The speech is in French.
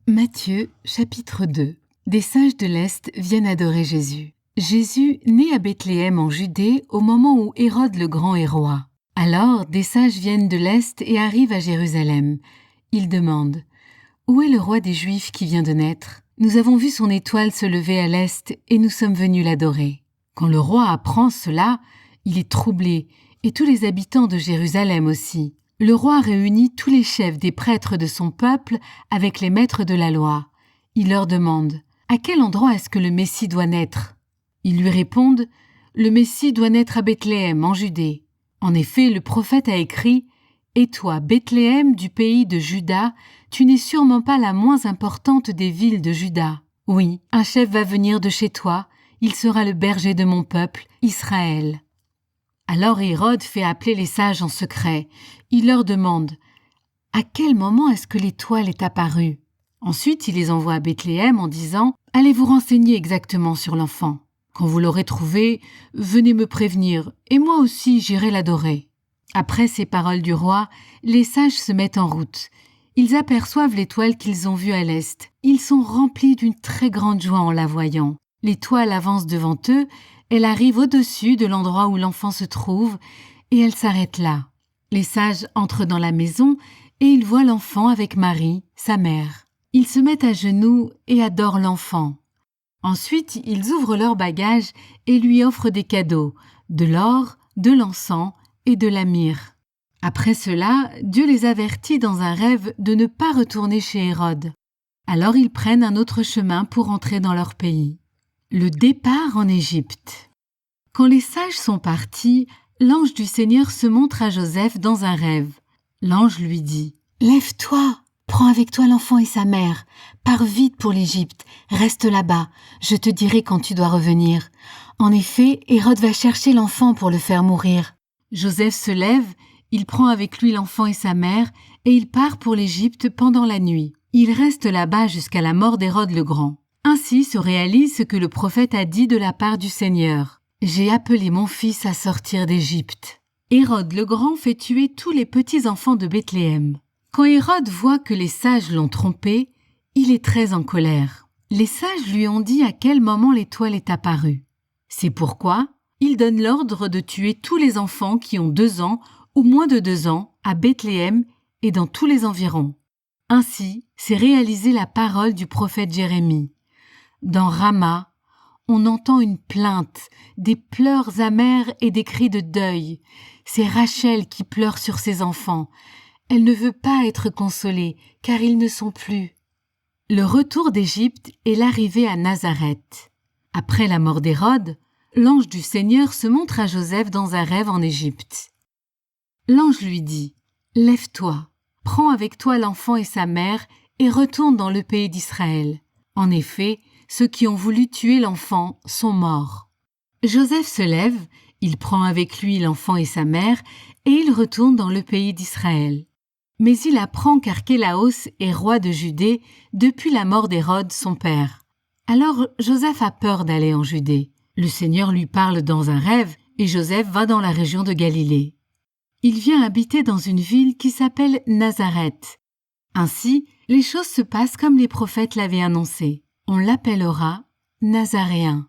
Matthieu, chapitre 2. Des sages de l'Est viennent adorer Jésus. Jésus naît à Bethléem en Judée au moment où Hérode le Grand est roi. Alors, des sages viennent de l'Est et arrivent à Jérusalem. Ils demandent « Où est le roi des Juifs qui vient de naître ? Nous avons vu son étoile se lever à l'Est et nous sommes venus l'adorer. » Quand le roi apprend cela, il est troublé, et tous les habitants de Jérusalem aussi. Le roi réunit tous les chefs des prêtres de son peuple avec les maîtres de la loi. Il leur demande « À quel endroit est-ce que le Messie doit naître ?» Ils lui répondent « Le Messie doit naître à Bethléem, en Judée. » En effet, le prophète a écrit « Et toi, Bethléem du pays de Juda, tu n'es sûrement pas la moins importante des villes de Juda. Oui, un chef va venir de chez toi, il sera le berger de mon peuple, Israël. » Alors Hérode fait appeler les sages en secret. Il leur demande « À quel moment est-ce que l'étoile est apparue ?» Ensuite, il les envoie à Bethléem en disant « Allez vous renseigner exactement sur l'enfant. Quand vous l'aurez trouvé, venez me prévenir, et moi aussi j'irai l'adorer. » Après ces paroles du roi, les sages se mettent en route. Ils aperçoivent l'étoile qu'ils ont vue à l'est. Ils sont remplis d'une très grande joie en la voyant. L'étoile avance devant eux, elle arrive au-dessus de l'endroit où l'enfant se trouve, et elle s'arrête là. Les sages entrent dans la maison et ils voient l'enfant avec Marie, sa mère. Ils se mettent à genoux et adorent l'enfant. Ensuite, ils ouvrent leurs bagages et lui offrent des cadeaux, de l'or, de l'encens et de la myrrhe. Après cela, Dieu les avertit dans un rêve de ne pas retourner chez Hérode. Alors ils prennent un autre chemin pour entrer dans leur pays. Le départ en Égypte. Quand les sages sont partis, l'ange du Seigneur se montre à Joseph dans un rêve. L'ange lui dit « Lève-toi, prends avec toi l'enfant et sa mère, pars vite pour l'Égypte, reste là-bas, je te dirai quand tu dois revenir. En effet, Hérode va chercher l'enfant pour le faire mourir. » Joseph se lève, il prend avec lui l'enfant et sa mère, et il part pour l'Égypte pendant la nuit. Il reste là-bas jusqu'à la mort d'Hérode le Grand. Ainsi se réalise ce que le prophète a dit de la part du Seigneur. « J'ai appelé mon fils à sortir d'Égypte. » Hérode le Grand fait tuer tous les petits-enfants de Bethléem. Quand Hérode voit que les sages l'ont trompé, il est très en colère. Les sages lui ont dit à quel moment l'étoile est apparue. C'est pourquoi il donne l'ordre de tuer tous les enfants qui ont 2 ans ou moins de 2 ans à Bethléem et dans tous les environs. Ainsi s'est réalisée la parole du prophète Jérémie. Dans Rama, on entend une plainte, des pleurs amers et des cris de deuil. C'est Rachel qui pleure sur ses enfants. Elle ne veut pas être consolée, car ils ne sont plus. Le retour d'Égypte est l'arrivée à Nazareth. Après la mort d'Hérode, l'ange du Seigneur se montre à Joseph dans un rêve en Égypte. L'ange lui dit « Lève-toi, prends avec toi l'enfant et sa mère et retourne dans le pays d'Israël. En effet, ceux qui ont voulu tuer l'enfant sont morts. » Joseph se lève, il prend avec lui l'enfant et sa mère et il retourne dans le pays d'Israël. Mais il apprend qu'Archélaos est roi de Judée depuis la mort d'Hérode son père. Alors Joseph a peur d'aller en Judée. Le Seigneur lui parle dans un rêve et Joseph va dans la région de Galilée. Il vient habiter dans une ville qui s'appelle Nazareth. Ainsi, les choses se passent comme les prophètes l'avaient annoncé. On l'appellera Nazaréen.